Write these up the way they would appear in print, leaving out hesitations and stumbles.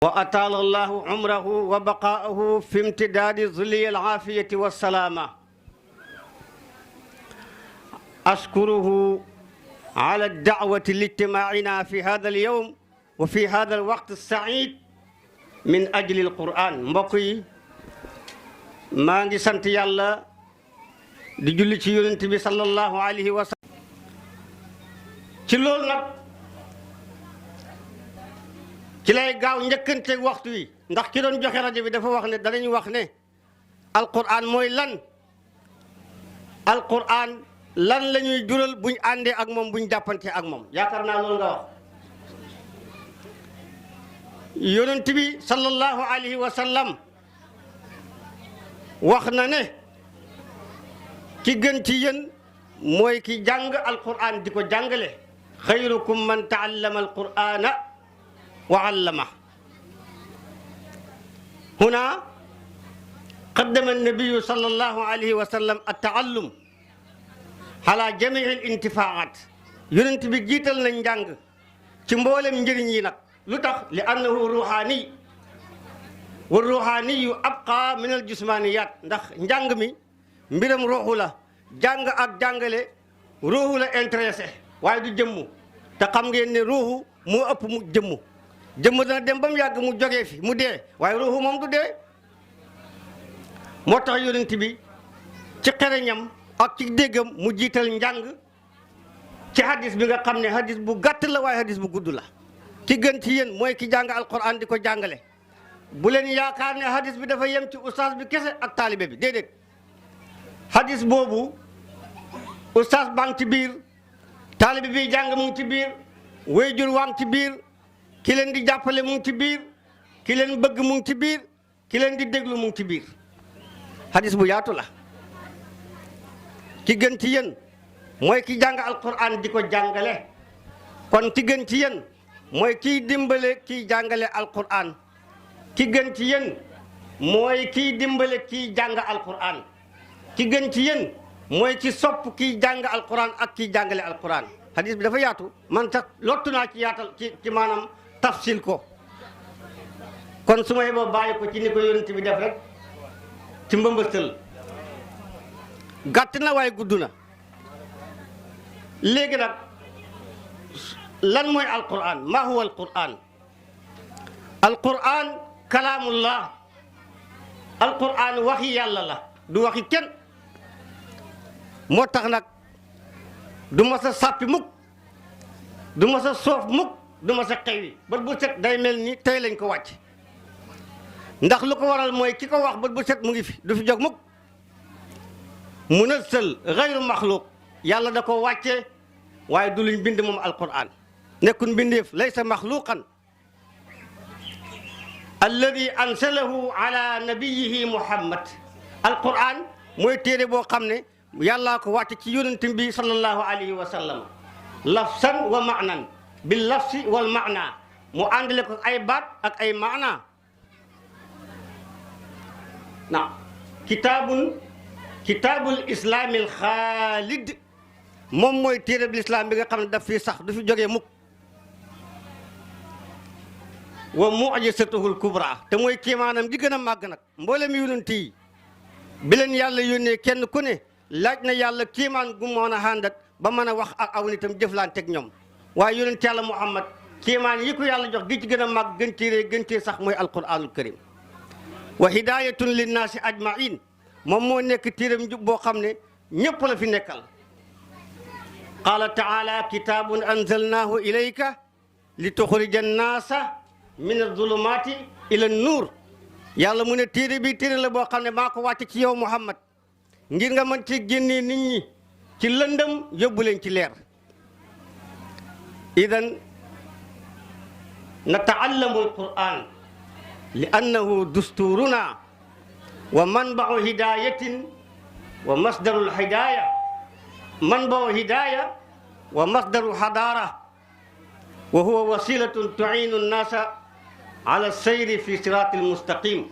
وأطال الله عمره وبقاءه في امتداد ظل العافية والسلامة. أشكره على الدعوة لاجتماعنا في هذا اليوم وفي هذا الوقت السعيد من أجل القرآن. مبقي ما نجي سنت يالله di julli ci yonent bi sallallahu alayhi wa sallam. ci loolu nag ci lay gaaw njëkkanteeg waxtu wi ndax ki doon joxe rajo bi dafa wax ne danañu wax ne alquran mooy lan, alquran lan la ñuy jural buñ àndee ak moom buñ jàppante ak moom. yaakaar naa loolu nga wax. yonent bi sallallahu alayhi wa sallam wax na ne ki gën ci yéen mooy ki jàng alquran di ko jàngale. xayrukum man taallama alqurana wa allama. huna qaddama annabiyu sallallahu alayhi wa sallam attaallum ala jamii alintifaat. yonent bi jiital nañ njàng ci mboolem njëriñ yi nag. lu tax li annahu ruhaani wa ruhaaniyu abqa min aljusmaaniyat. ndax njàng mi mbiram ruuxu la. jàng ak jàngale ruuxu la intéressé waaye du jëmmu. te xam ngeen ne ruuxu moo ëpp mu jëmmu. jëmmu dana dem ba mu yàgg mu jógee fi mu dee waaye ruuxu moom du dee. moo tax yonent bi ci xereñam ak ci déggam mu jiital njàng ci hadis bi nga xam ne hadis bu gàtt la waaye hadis bu gudd la. ki gën ci yéen mooy ki jàng alquran di ko jàngale. bu leen yaakaar ne hadis bi dafa yem ci ustaas bi kese ak taalibe bi déedéet. hadis boobu ustaas baa ngi ci biir, taalibe bi jàng mu ngi ci biir, wayjur waa ngi ci biir, ki leen di jàppale mu ngi ci biir, ki leen bëgg mu ngi ci biir, ki leen di déglu mu ngi ci biir. hadis bu yaatu la. ki gën ci yéen mooy ki jàng alquran di ko jàngale. kon ki gën ci yéen mooy kiy dimbale kiy jàngale alquran. ki gën ci yéen mooy kiy dimbale kiy jàng alquran. ki gën ci yéen mooy ci sopp kiy jàng alquran ak kiy jàngale alquran. hadis bi dafa yaatu man sax lottu naa ci yaatal ci maanaam tafsil ko. kon su ma yeboo bàyyi ko ci ni ko yonent bi def rek ci mbëmbëstal. gàtt na waaye gudd na. léegi nag lan mooy alquran? ma huwa alquran? alquran kalaamullah. alquran waxi yàlla la du waxi kenn. moo tax nag du ma sa sàppi mukk, du ma sa soof mukk, du ma sa xewi bët bu set day mel ni tey lañ ko wàcc. ndax lu ko waral mooy ki ko wax bët bu set mu ngi fi du fi jóg mukk. munazzal gayru maxluq. yàlla da ko wàcce waaye du luñ bind moom alquran. nekkul mbindeef laysa maxluqan. alladi ansalahu ala nabiyihi muhammad. alquran mooy téere boo xam ne yàllaa ko wàcce ci yonent bi sallallahu alayhi wa sallam. lafsan wa maanan bil lafsi wal maana. mu àndale ko ay baat ak ay maana. na kitaabul islaamil xaalid. moom mooy téere bi lislaam bi nga xam ne daf fi sax du fi jógee mukk. wa mu'jizatuhul kubra. te mooy kéemaanam di gën a màgg nag. mboolem yonent yi bi leen yàlla yónnee kenn ku ne laaj na yàlla kéemaan gu mën a àndat ba mën a wax ak aw nitam jëflanteeg ñoom. waaye yonent yàlla Muhammad kéemaan yi ko yàlla jox gi ci gën a màgg gën cee gën cee sax mooy alquranul karim. wa hidayatun linnaasi ajmain. moom moo nekk téeram njub boo xam ne ñëpp la fi nekkal. qaala taala kitaabun anzalnaahu ilayka li tuxrija annaasa min azulumaati ila nuur. yàlla mu ne téere bi téere la boo xam ne maa ko wàcce ci yow Muhammad ngir nga mën ci génnee nit ñi ci lëndëm yóbbu leen ci leer. idan nataallamu alquran li annahu dusturuna wa manbau hidayatin wa masdaru lhidaya. manbau hidaya wa masdaru hadara wa huwa wasilatun tuinu nnasa ala sayri fi sirati almustaqim.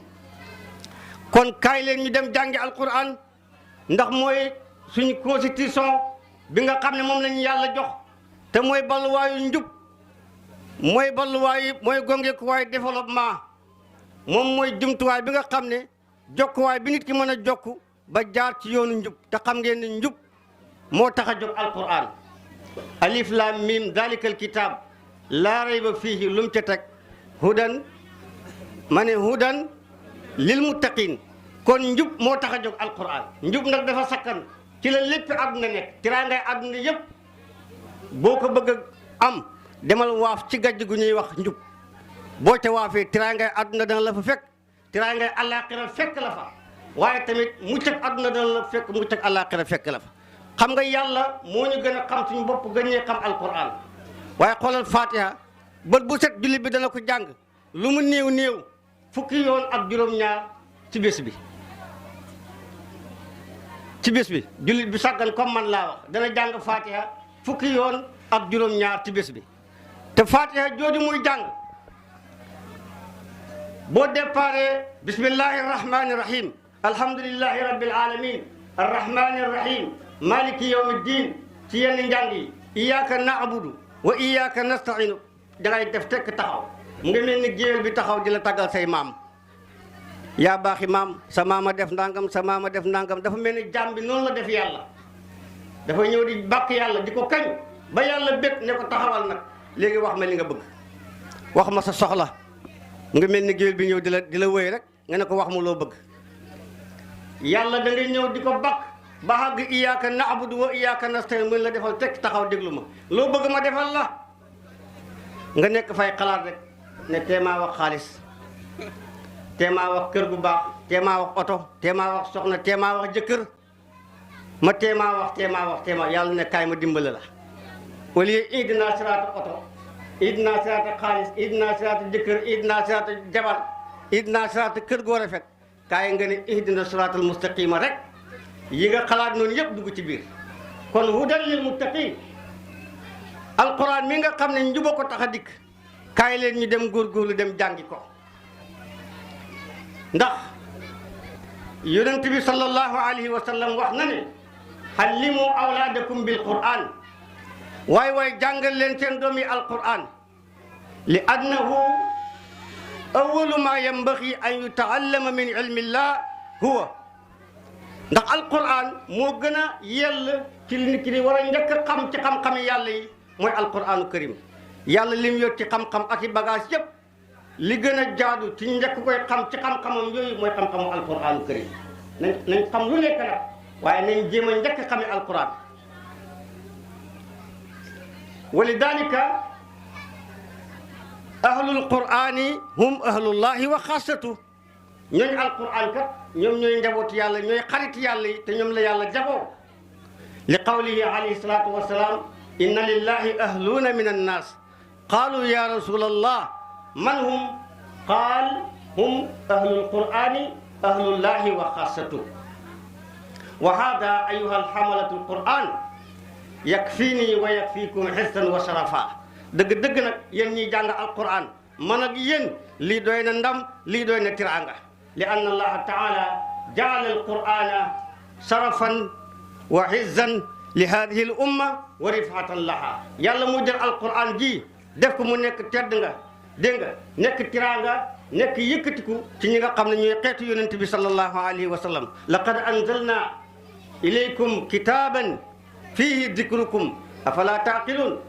kon kaay leen ñu dem jàngi alquran ndax mooy suñu constitution bi nga xam ne moom lañu yàlla jox te mooy balluwaayu njub mooy balluwaay mooy gongeekuwaay développement moom mooy jumtuwaay bi nga xam ne jokkuwaay bi nit ki mën a jokku ba jaar ci yoonu njub te xam ngeen ne njub moo tax a jóg alquran alif lam mim dalikal kitab laa rayba fiihi lu mu ca teg hudan ma ne hudan lil muttaqin kon njub moo tax a jóg alquran njub nag dafa sakkan ci la lépp àdduna nekk tiraangay àdduna yëpp boo ko bëgg am demal waaf ci gajj gu ñuy wax njub boo ca waafee tiraangay àdduna dana la fa fekk tiraangay àllaaxira fekk la fa waaye tamit mucc ak àdduna dana la fekk mucc ak àllaaxira fekk la fa xam nga yàlla moo ñu gën a xam suñu bopp gën ñee xam alquran waaye xoolal fatiha bët bu set jullit bi dana ko jàng lu mu néew néew fukki yoon ak juróom-ñaar ci bés bi jullit bi sàggan comme man laa wax dana jàng fatiha fukki yoon ak juróom-ñaar ci bés bi te fatiha jooju muy jàng boo déparé bismillahi rahmani rahim alhamdulillahi rabbil alamin arrahmani rahim maliki yawmi ddin ci yenn njàng yi iyyaka na'budu wa iyyaka nasta'inu dangay def tekk taxaw mu ngi mel ni géwél bi taxaw di la tàggal say maam yaa baaxi maam sa maama def ndàngam sa maama def ndàngam dafa mel ni jaam bi noonu la def yàlla dafa ñëw di bàkk yàlla di ko kañ ba yàlla bét ne ko taxawal nag léegi wax ma li nga bëgg wax ma sa soxla mu ngi mel ni géwél bi ñëw di la wëy rek nga ne ko wax ma loo bëgg yàlla da ngay ñëw di ko bàkk ba àgg iyyaka na'budu wa iyyaka nasta'in mën la defal tekk taxaw déglu ma loo bëgg ma defal la nga nekk fay xalaat rek ne teemaa wax xaalis teemaa wax kër gu baax teemaa wax oto teemaa wax soxna teemaa wax jëkkër ma teemaa yàlla ne kaay ma dimbale la au lieu idina siraata oto idina siraata xaalis idina siraata jëkkër idina siraata jabar idina siraata kër goo rafet kaay nga ne ihdina siraatal mustaqima rek yi nga xalaat noonu yëpp dugg ci biir kon hudan lil muttaqin alquran mi nga xam ne njuba ko tax a dikk kaay leen ñu dem góorgóorlu dem jàngi ko ndax yonent bi sallallahu alayhi wa sallam wax na ne allimu awlaadakum bil quran waay jàngal leen seen doom yi alquran li annahu awalu ma yambaxi an yutaallama min ilmillah huwa ndax alquran moo gën a yell ci li nit ki di war a njëkk a xam ci xam-xami yàlla yi mooy alquranu karim yàlla lim yor ci xam-xam ak i bagage yëpp li gën a jaadu ci njëkk koy xam ci xam-xamam yooyu mooy xam-xamu alquranu karim nañ xam lu nekk nag waaye nañ jéem a njëkk a xami alquran wa lidalika ahlul qurani hum ahlullahi wa xaasatu ñooñu alquran kat ñoom ñooy njabooti yàlla ñooy xarit yàlla yi te ñoom la yàlla jagoo li qawlihi alayhi salatu wassalam inna lillahi ahluuna min annas qaalu ya rasulallah man hum qaal hum ahlul qurani ahlullahi wa xaasatu wa hada ayuha alhamalatu alquran yakfini wa yakfikum xissan wa sharafa dëgg-dëgg nag yéen ñiy jàng alquran man ak yéen lii doy na ndam lii doy na tiraanga li anna allaha taala jaala alqurana sarafan wa xizzan li hadihi al umma wa rifatan laha yàlla mu jël alquran ji def ko mu nekk tedd nga dégg nga nekk tiraanga nekk yëkkatiku ci ñi nga xam ne ñooy xeetu yonent bi sallallahu alayhi wa sallam laqad anzalna ilaykum kitaban fihi dikrukum afala taqilun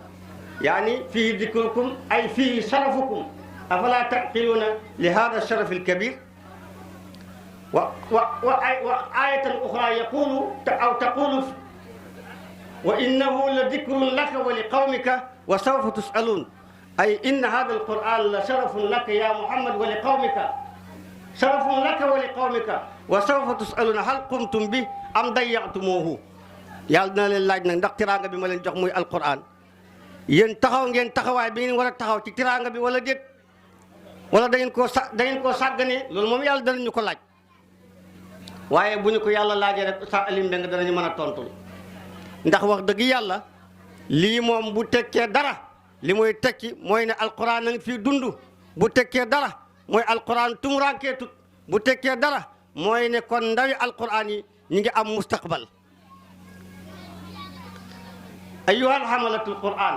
yaani fihi dikrukum ay fihi sharafukum afala taqiluna li hada sharaf alkabir wa ayatan ukhra yaqulu aw taqulu wa innahu la dikrun laka wa li qawmika wa sawfa tusalun ay inna hada alquran la sharafun laka ya muhammad wa li qawmika sharafun laka wa li qawmika wa sawfa tusaluna hal qumtum bi am dayyatumuhu yàlla dina leen laaj nag ndax tiraanga bi ma leen jox muy alquran yéen taxaw ngeen taxawaay bi ngeen war a taxaw ci tiraanga bi wala déet wala da ngeen koo sàggane loolu moom yàlla danañu ko laaj waaye bu ñu ko yàlla laajee rek sa alim mbeng danañu mën a tontul ndax wax dëgg yàlla lii moom bu tekkee dara li muy tekki mooy ne alquran a ngi fii dund bu tekkee dara mooy alquran tumurankee tut bu tekkee dara mooy ne kon ndawi alquran yi ñi ngi am mustaqbal ayyuhal hamalatul quran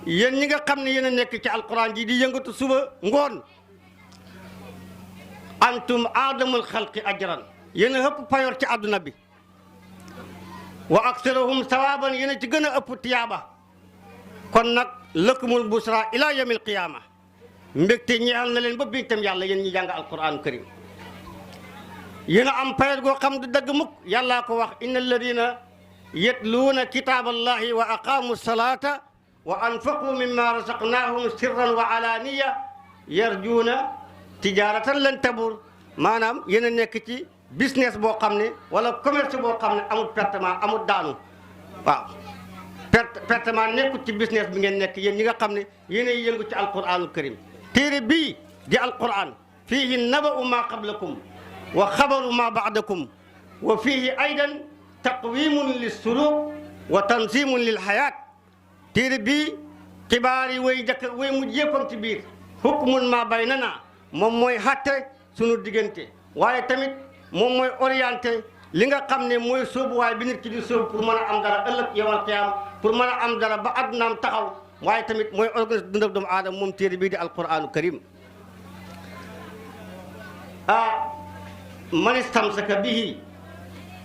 yéen ñi nga xam ne yéen a nekk ci alquran ji di yëngatu suba ngoon antum aadamul xalqi ajran yéen a ëpp payoor ci àdduna bi wa aksarahum sawaban yéen a ci gën a ëpp tiyaaba kon nag lakumul busra ila yawmil qiyaama mbégte ñeexal na leen ba biñ tam yàlla yéen ñi jàng alquran karim yéen a am payoor goo xam du dagg mukk yàllaa ko wax inna alladina yatluuna kitaaballahi wa aqaamu salata wa anfaqu mimma razaqnahum sirran wa alaniya yarjuuna tijaratan lan tabur maanaam yéen a nekk ci business boo xam ne wala commerce boo xam ne amul pertement amul daanu waaw pertement nekkul ci business bi ngeen nekk yéen ñi nga xam ne yéen a yëngu ci alquranul karim téere bii di alquran fiihi naba'u ma qablakum wa xabaru ma ba'dakum wa fiihi aydan taqwimun lissuluk wa tanzimun lil hayat téere bii xibaar yi way jëkk way mujj yëppam ci biir hukmun ma baynana moom mooy xatte sunu diggante waaye tamit moom mooy orienté li nga xam ne mooy sóobuwaay bi nit ki di sóobu pour mën a am dara ëllëg yawmal qiyaam pour mën a am dara ba addunaam taxaw waaye tamit mooy organisé dundab doomu aadama moom téere bii di alquranu karim man istamsaka bihi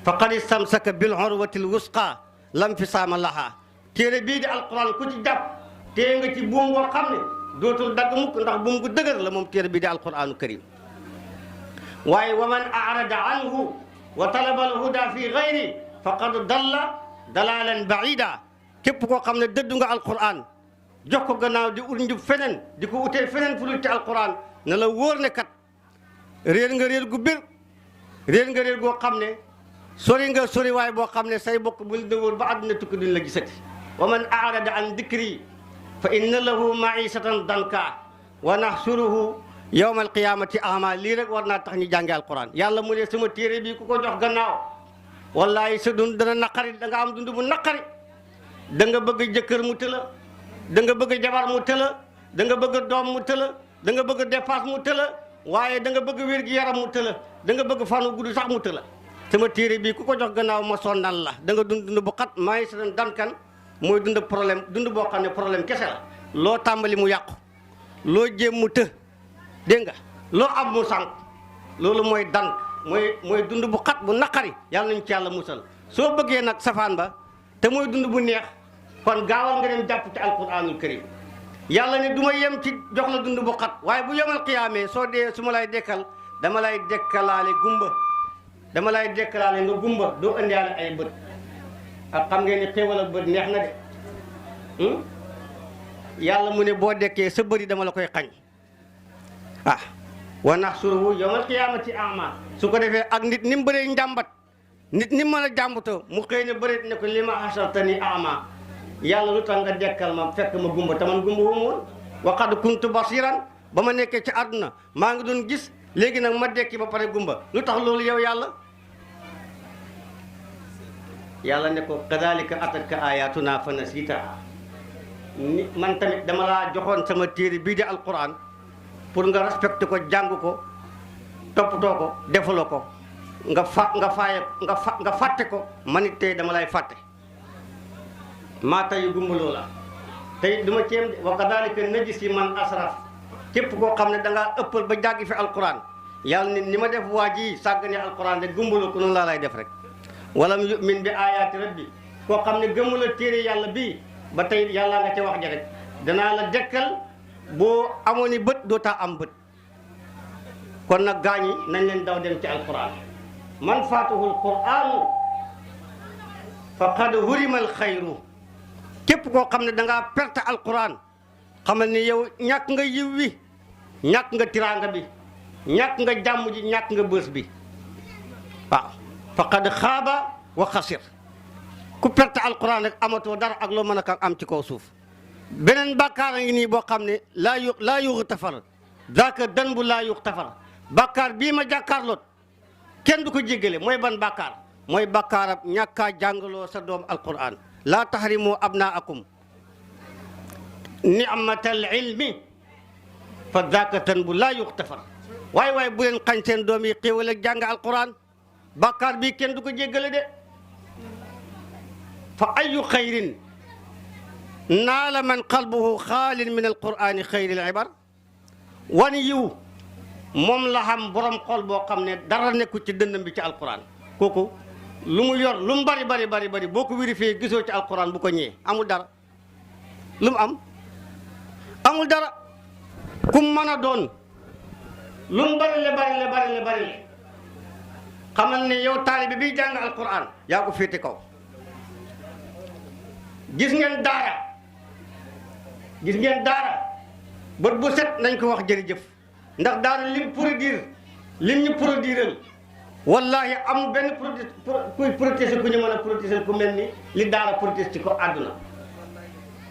faqad istamsaka bil urwatil wusqa lam fisaama laha téere bii di alquran ku ci jàpp téye nga ci buum boo xam ne dootul dagg mukk ndax buum gu dëgër la moom téere bii di alquranu karim waaye wa man arada anhu wa talaba alhuda fi gayri faqad dalla dalalan baida képp koo xam ne dëddu nga alquran jox ko gannaaw di ut njub feneen di ko utee feneen fu dul ci alquran na la wóor ne kat réer nga réer gu bir réer nga réer goo xam ne sori nga sori waay boo xam ne say bokk buñ la wóor ba àdduna tukki duñ la gisati wa man arada an dikri fa inna lahu maisatan danka wa nahsuruhu yawma alqiyamati ama lii rek war naa tax ñu jànge alquran yàlla mu ne sama téere bi ku ko jox gannaaw wallahi sa dund dana naqari da nga am dund bu naqari da nga bëgg jëkkër mu tëla da nga bëgg jabar mu tëla da nga bëgg doom mu tëla da nga bëgg dépasse mu tëla waaye da nga bëgg wér gi yaram mu tëla da nga bëgg fanu gudd sax mu tëla sama téere bi ku ko jox gannaaw ma sonnal la da nga dund bu xat maa ngi sa dankan mooy dund problème dund boo xam ne problème kese la loo tàmbali mu yàqu loo jéem mu të dégg nga loo am mu sànq loolu mooy dank mooy dund bu xat bu naqari yàlla nañu ci yàlla musal soo bëggee nag safaan ba te mooy dund bu neex kon gaawal nga dem jàpp ci alquranul karim yàlla ne du ma yem ci jox la dund bu xat waaye bu yemal xiyaamee soo dee su ma lay dekkal dama lay dekkalaale gumba dama lay dekkalaale nga gumba doo indiwaale ay bët ak xam ngeen ni xéewal ak bët neex na de yàlla mu ne boo dekkee sa bëri dama la koy xañ wa nahsuruhu yawmal qiyaamati a'maa su ko defee ak nit ni mu bëree njàmbat nit ni mu mën a jàmbatoo mu xëy ne bëreet ne ko li ma hashartani a'maa yàlla lu tax nga dekkal ma fekk ma gumba te man gumba wu ma woon wa qad kuntu basiran ba ma nekkee ci àdduna maa ngi doon gis léegi nag ma dekki ba pare gumba lu tax loolu yow yàlla ne ko kadhalika atatka ayatuna fa nasitaha man tamit dama laa joxoon sama téere bii di alquran pour nga respecté ko jàng ko toppatoo ko defaloo ko nga fàtte ko man it tey dama lay fàtte maa tayu gumbaloo la tey du ma ceem de wa kadhalika najzi man asraf képp koo xam ne da ngaa ëppal ba jàggi fi alquran yàlla ne ni ma def waa ji sàggane alquran de gumbaloo ko noonu laa lay def rek walam yu'min bi ayaati rabbi koo xam ne gëmula téere yàlla bii ba tey yàlla nga ca wax ja rek danaa la dekkal boo amoon ni bët doo taa am bët kon nag gaañi nañ leen daw dem ci alquran man faatuhu alquranu faqad hurima alxayru képp koo xam ne da ngaa perte alquran xamal ni yow ñàkk nga yiw wi ñàkk nga tiraanga bi ñàkk nga jàmm ji ñàkk nga bës bi waaw faqad xaaba wa xasir ku perte alquran rek amatoo dara ak loo mën a am ci kaw suuf beneen bàkkaar a ngi nii boo xam ne laa yuxtafar daaka dan bu laa yuxtafar bàkkaar bii ma jàkkaarloot kenn du ko jéggale mooy ban bàkkaar mooy bàkkaarab ñàkkaa jàngaloo sa doom alquran laa tahrimu abnaakum ni'matal ilmi fa daaka dan bu laa yuxtafar waaye bu leen xañ seen doom yi xéewal ak jàng alquran bàkkaar bii kenn du ko jéggale de fa ayu xayrin naala man qalbuhu xaalin min alqurani xayril ibar wan yiw moom la xam borom xol boo xam ne dara nekku ci dënnam bi ci alquran. kooku lu mu yor lu mu bari boo ko vérifié gisoo ci alquran bu ko ñëwee amul dara. lu mu am amul dara. kum mën a doon lu mu bari le xamal ne yow taalibe bi jàng alquran yaa ko féete kaw. gis ngeen daara bët bu set nañ ko wax jërëjëf ndax daara lim ñu produire wallahi amul benn kuy protesté ku ñu mën a protesté ku mel ni li daara protesté ko àdduna.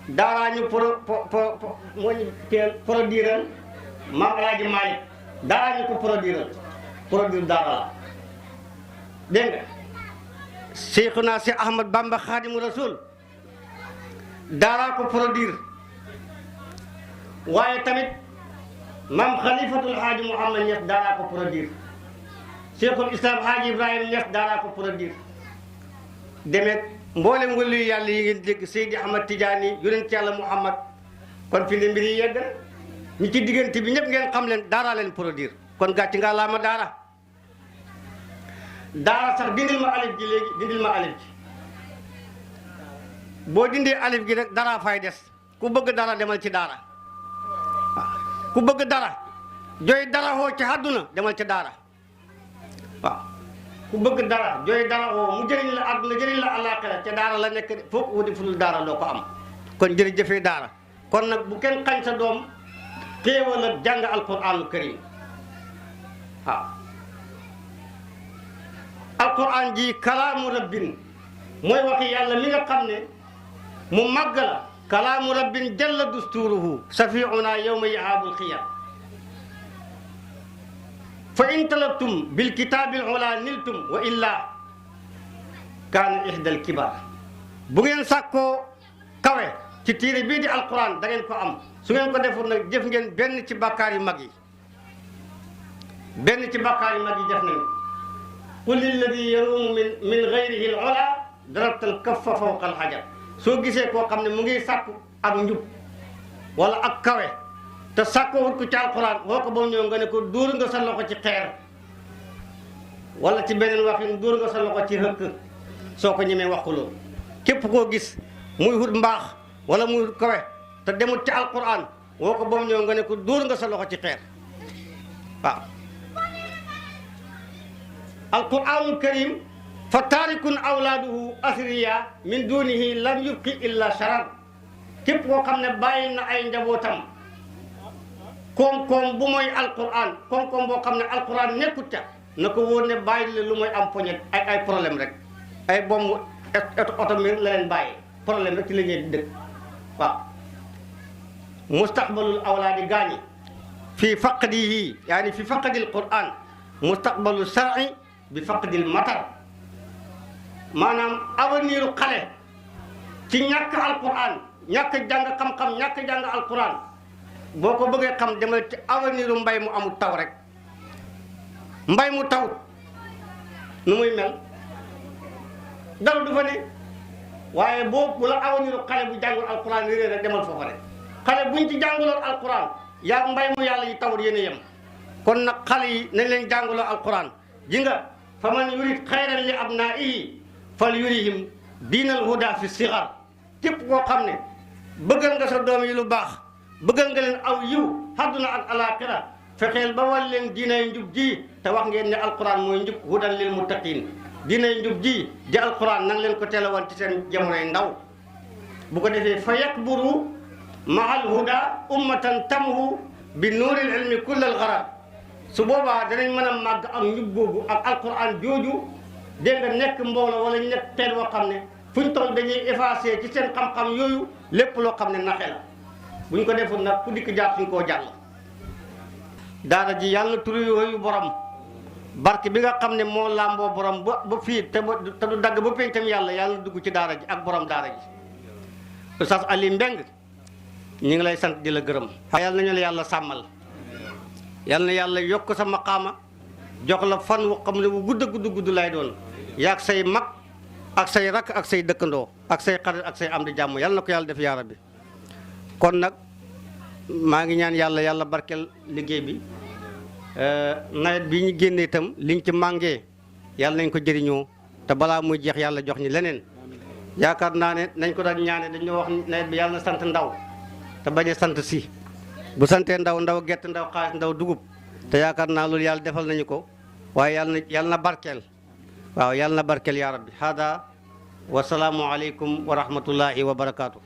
daaraa ñu moo ñu produire Maam Alaaji Maalik daaraa ñu ko produire daara la dégg nga Seexuna Si Ahmad Bamba Xaadimu Rasuul daaraa ko produire waaye tamit maam Xalifatul Haaji Muhammad Ñas daaraa ko produire Seexul Islam Haaji Ibrahima Ñas daaraa ko produire demet mboolem wàllu yàlla yi ngeen dégg Seydi Ahmad Tijaani yonent yàlla Muhammad kon fi ne mbir yi yegg ñi ci diggante bi ñëpp ngeen xam leen daaraa leen produire kon gàcc nga laa ma daara sax dindil ma alif ji léegi dindil ma alif ji boo dindee alif gi rek dara fay des ku bëgg dara demal ci daara waaw ku bëgg dara jooy dara xoo ci àdduna demal ci daara waaw ku bëgg dara jooy dara xoo mu jëriñ la àdduna jëriñ la àllaaxira ca daara la nekk foog wuti fulul daara doo ko am kon jërëjëfee daara kon nag bu kenn xañ sa doom xéewal ak jàng alquraanul karim waaw alquran ji kalaamu rabbin mooy waxi yàlla mi nga xam ne mu màgg la kalaamu rabbin jalla dusturuhu safiuna yawma yahaabul xiyam fa in talabtum bil kitaabil ula niltum wa illa kaana ihdal kibar bu ngeen sàkkoo kawe ci téere bii di alquran da ngeen ko am su ngeen ko deful nag jëf ngeen benn ci bàkkaar yu mag yi def nañu qul lilladi yarumu min gayrihi al ula darabtal kaffa fawqa al hajar soo gisee koo xam ne mu ngi sàkku ak njub wala ak kawe te sàkkoo wut ko ci alquran woo ko ba mu ñëw nga ne ko dóor nga sa loxo ci xeer wala ci beneen waxin dóor nga sa loxo ci hëkk soo ko ñemee wax ko loolu képp koo gis muy wut mbaax wala muy wut kawe te demut ci alquran woo ko ba mu ñëw nga ne ko dóor nga sa loxo ci xeer waaw alquranul karim fa taarikun awlaaduhu asriya min dunihi lam yubqi illa sharar képp koo xam ne bàyyi na ay njabootam koom-koom bu mooy alquran koom-koom boo xam ne alquran nekkut ca na ko wóor ne bàyyi la lu mooy am poñet ay problème rek ay bomb oto mi la leen bàyyi problème rek ci la ñuy dëkk waaw mustaqbalul awlaadi gaañi fii faqdihi yaani fi faqdil quran mustaqbalu shar'i bi faqdil matar maanaam avenir xale ci ñàkk alquran ñàkk jàng xam-xam ñàkk jàng alquran boo ko bëggee xam demal ci avenir mbay mu amul taw rek mbay mu taw nu muy mel dara du fa ne waaye bu la avenir xale bu jàngul alquran réer rek demal foofa rek xale buñ ci jànguloon alquran yaa mbay mu yàlla yi tawut yéen a yem kon nag xale yi nañ leen jànguloo alquran ji nga fa man yurid xayran li abnaihi fal yurihim diinal huda fi sigar képp koo xam ne bëggal nga sa doom yi lu baax bëggal nga leen aw yiw àdduna ak alaaxira fexeel ba wal leen diinay njub ji te wax ngeen ne alquran mooy njub hudan lil muttaqin diinay njub ji di alquran nang leen ko teelawan ci seen jamonoy ndaw bu ko defee fa yakburu mahal huda ummatan tamhu bi nuuril ilmi kullal garab su boobaa danañ mën a màgg ak njub boobu ak alquran jooju dégg nga nekk mbooloo wala ñu nekk teen woo xam ne fu ñu toll dañuy effacé ci seen xam-xam yooyu lépp loo xam ne naxe la bu ñu ko deful nag ku dikk jaar suñ koo jàll daara ji yàlla turu yooyu borom barke bi nga xam ne moo làmboo borom ba fii te du dagg ba pencam yàlla dugg ci daara ji ak borom daara ji Oustaz Ali Mbeng ñu ngi lay sant di la gërëm yàlla nañu la yàlla sàmmal yàlla na yàlla yokk sa maqaama jox la fan wu xam ne bu gudd lay doon yaag say mag ak say rakk ak say dëkkandoo ak say xarit ak say am di jàmm yàlla na ko yàlla def yaa rabbi. kon nag maa ngi ñaan yàlla yàlla barkeel liggéey bi nawet bi ñu génnee itam liñ ci màngee yàlla nañ ko jëriñoo te balaa muy jeex yàlla jox ñi leneen. yaakaar naa ne nañ ko daan ñaane dañoo wax nawet bi yàlla na sant ndaw te bañ a sant si bu santee ndaw gerte ndaw xaalis ndaw dugub te yaakaar naa loolu yàlla defal nañu ko waaye yàlla na barkeel waaw yàlla na barkeel yaa rabbi hada wasalaamu aleykum wa rahmatullahi wa barakaatu.